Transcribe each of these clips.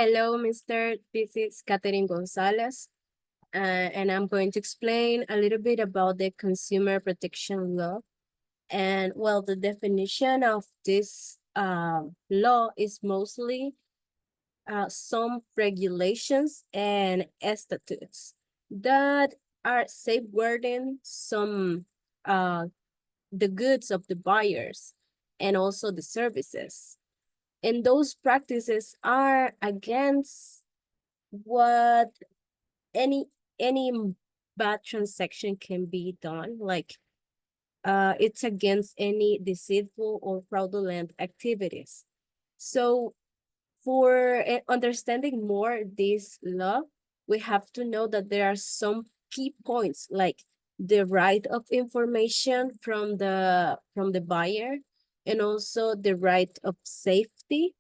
Hello, Mr. This is Katherine Gonzalez, and I'm going to explain a little bit about the consumer protection law. And well, the definition of this law is mostly some regulations and statutes that are safeguarding some uh, the goods of the buyers and also the services. And those practices are against what any any bad transaction can be done, like it's against any deceitful or fraudulent activities. So for understanding more this law, we have to know that there are some key points, like the right of information from the buyer, and also the right of safety,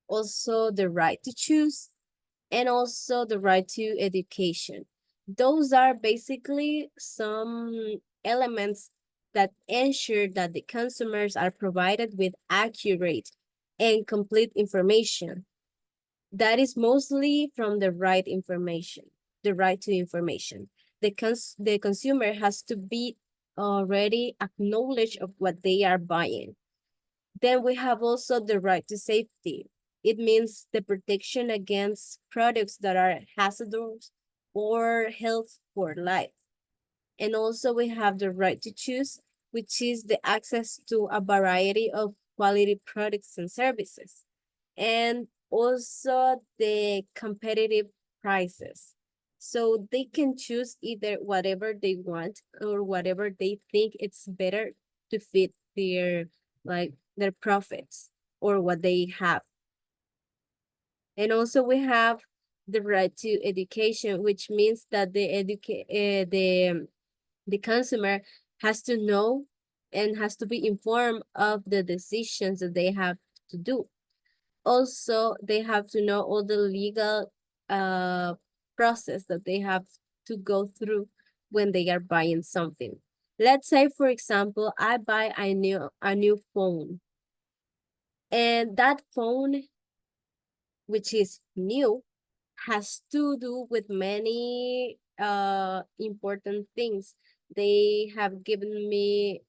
also the right to choose, and also the right to education. Those are basically some elements that ensure that the consumers are provided with accurate and complete information. That is mostly from the right information, the right to information. The consumer has to be already acknowledged of what they are buying. Then we have also the right to safety. It means the protection against products that are hazardous or health for life. And also we have the right to choose, which is the access to a variety of quality products and services. And also the competitive prices. So they can choose either whatever they want or whatever they think it's better to fit their profits or what they have. And also we have the right to education, which means that the consumer has to know and has to be informed of the decisions that they have to do. Also, they have to know all the legal process that they have to go through when they are buying something. Let's say, for example, I buy a new phone, and that phone, which is new, has to do with many important things. They have given me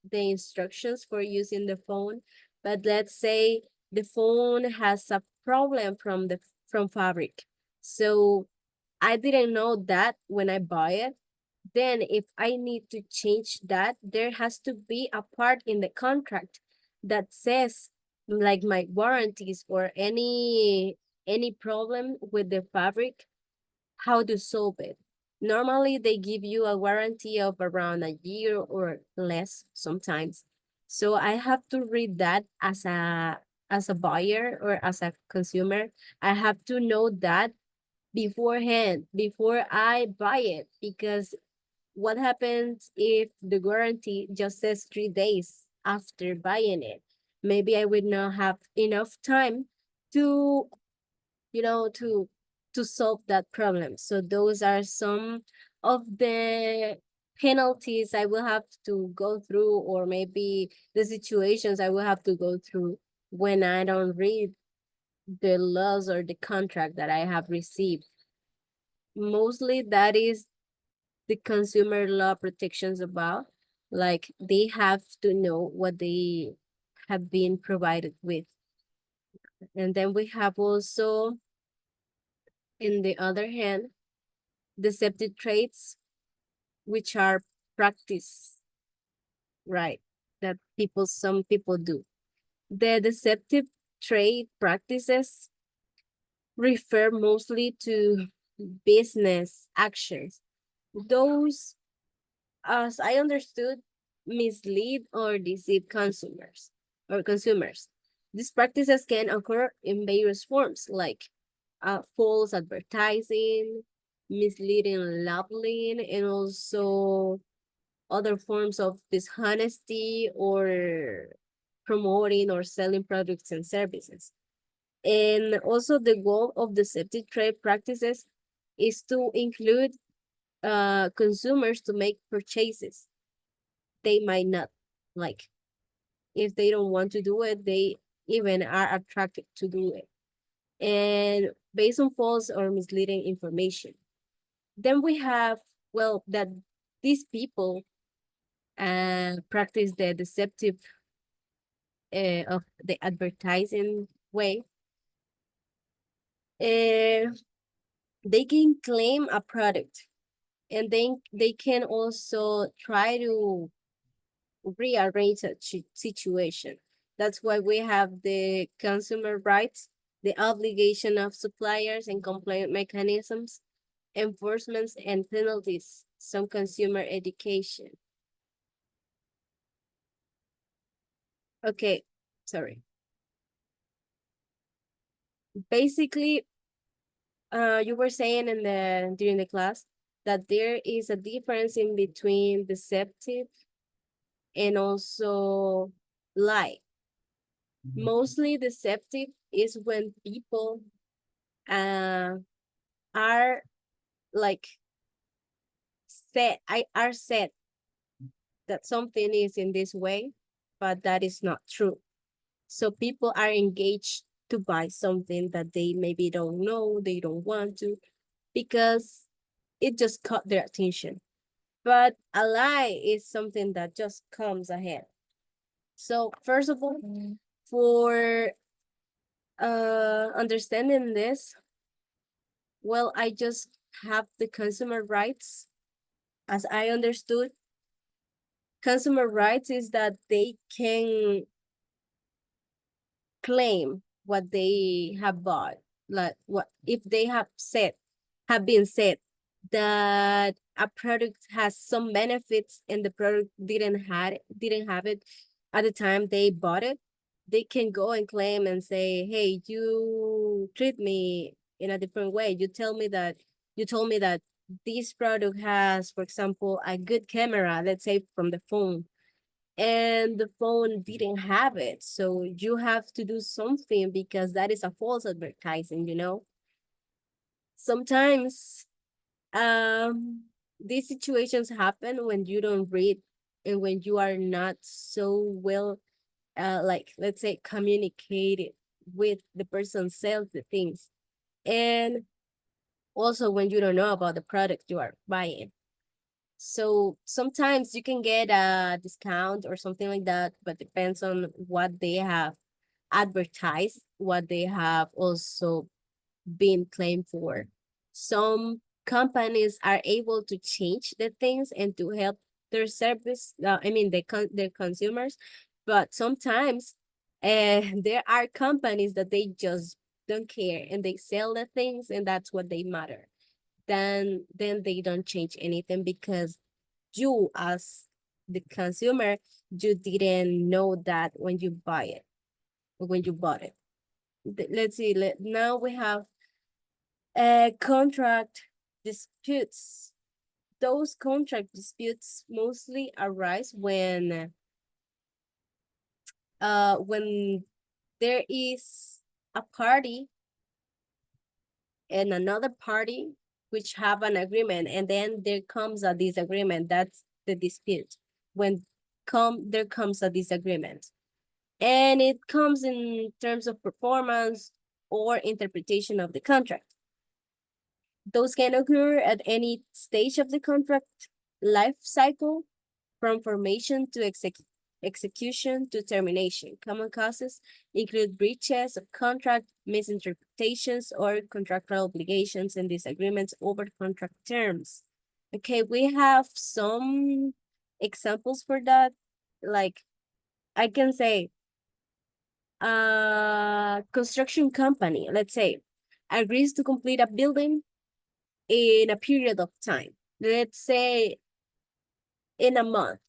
the instructions for using the phone, but let's say the phone has a problem from fabric. So I didn't know that when I buy it. Then if I need to change that, there has to be a part in the contract that says like my warranties or any problem with the fabric, how to solve it. Normally they give you a warranty of around a year or less sometimes. So I have to read that as a buyer or as a consumer. I have to know that beforehand before I buy it, because what happens if the warranty just says 3 days after buying it? Maybe I would not have enough time to, to solve that problem. So those are some of the penalties I will have to go through, or maybe the situations I will have to go through when I don't read the laws or the contract that I have received. Mostly that is the consumer law protections about. Like they have to know what they have been provided with. And then we have also, in the other hand, deceptive traits, which are practice, right? That some people do. The deceptive trade practices refer mostly to business actions. Those, as I understood, mislead or deceive consumers. These practices can occur in various forms, like false advertising, misleading labeling, and also other forms of dishonesty or promoting or selling products and services. And also the goal of deceptive trade practices is to include consumers to make purchases they might not like. If they don't want to do it, they even are attracted to do it. and based on false or misleading information. Then we have, well, that these people practice the deceptive of the advertising way. Uh, they can claim a product, and then they can also try to rearrange a situation. That's why we have the consumer rights, the obligation of suppliers and complaint mechanisms, enforcements and penalties, some consumer education. Okay, sorry. Basically, you were saying in the during the class that there is a difference in between deceptive and also lie. Mostly deceptive is when people uh are like are said that something is in this way, but that is not true. So people are engaged to buy something that they maybe don't know, they don't want to, because it just caught their attention. But a lie is something that just comes ahead. So first of all, for understanding this, well, I just have the consumer rights. As I understood, consumer rights is that they can claim what they have bought, like what if they have been said that a product has some benefits and the product didn't have it at the time they bought it, they can go and claim and say, hey, you treat me in a different way. You told me that this product has, for example, a good camera, let's say from the phone, and the phone didn't have it. So you have to do something because that is a false advertising, you know? Sometimes these situations happen when you don't read and when you are not so well like let's say communicated with the person sells the things, and also when you don't know about the product you are buying. So sometimes you can get a discount or something like that, but depends on what they have advertised, what they have also been claimed for. Some companies are able to change the things and to help their service, their consumers, but sometimes there are companies that they just don't care and they sell the things and that's what they matter. Then they don't change anything because you as the consumer, you didn't know that when you buy it, when you bought it. Let's see, now we have contract disputes. Those contract disputes mostly arise when there is a party and another party which have an agreement, and then there comes a disagreement. That's the dispute. When there comes a disagreement, and it comes in terms of performance or interpretation of the contract. Those can occur at any stage of the contract life cycle, from formation to execution to termination. Common causes include breaches of contract, misinterpretations, or contractual obligations and disagreements over contract terms. Okay, we have some examples for that. Like I can say, a construction company, let's say, agrees to complete a building in a period of time, let's say in a month.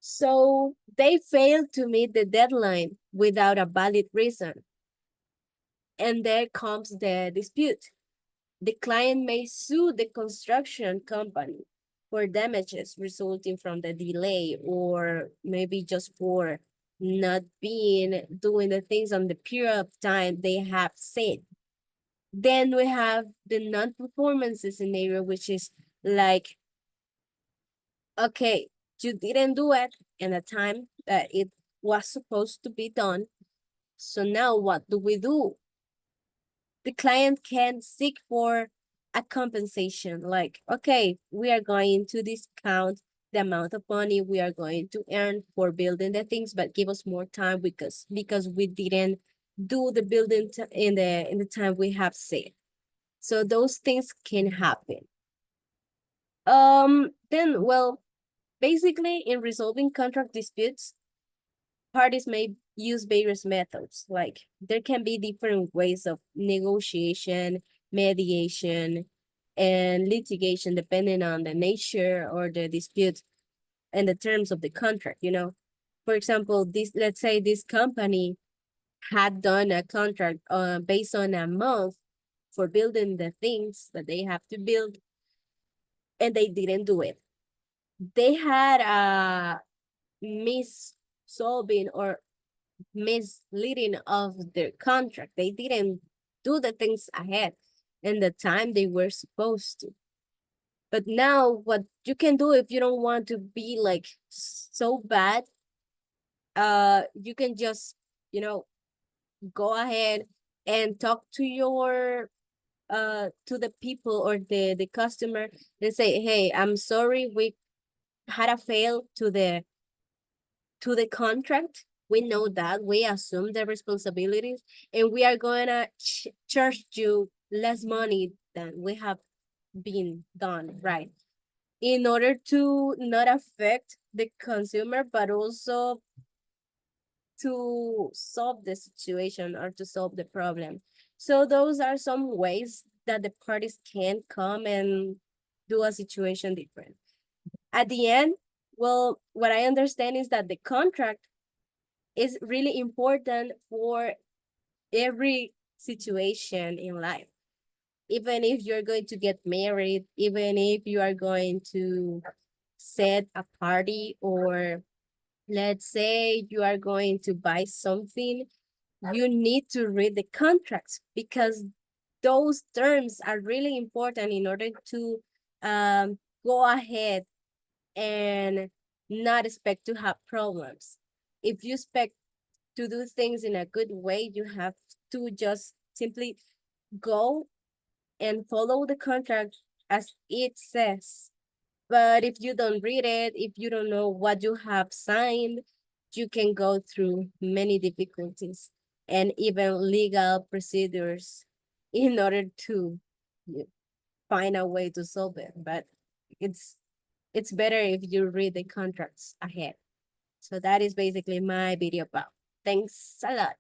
So they failed to meet the deadline without a valid reason. And there comes the dispute. The client may sue the construction company for damages resulting from the delay, or maybe just for not doing the things on the period of time they have said. Then we have the non-performance scenario, which is like, okay, you didn't do it in the time that it was supposed to be done. So now what do we do? the client can seek for a compensation, like, okay, we are going to discount the amount of money we are going to earn for building the things, but give us more time because we didn't do the building in the time we have said. So those things can happen. Then, well, basically, in resolving contract disputes, parties may use various methods. Like there can be different ways of negotiation, mediation, and litigation depending on the nature or the dispute and the terms of the contract, you know. For example, this let's say this company had done a contract based on a month for building the things that they have to build, and they didn't do it. They had a mis solving or misleading of their contract. They didn't do the things ahead in the time they were supposed to. But now what you can do if you don't want to be like so bad, you can just, you know, go ahead and talk to your to the people or the customer and say, hey, I'm sorry, we had a fail to the contract. We know that. We assume the responsibilities, and we are going to charge you less money than we have been done, right? In order to not affect the consumer, but also to solve the situation or to solve the problem. So those are some ways that the parties can come and do a situation different. At the end, well, what I understand is that the contract is really important for every situation in life. Even if you're going to get married, even if you are going to set a party, or let's say you are going to buy something, you need to read the contracts because those terms are really important in order to go ahead and not expect to have problems. If you expect to do things in a good way, you have to just simply go and follow the contract as it says. But if you don't read it, if you don't know what you have signed, you can go through many difficulties and even legal procedures in order to find a way to solve it. But it's it's better if you read the contracts ahead. So that is basically my video about. Thanks a lot.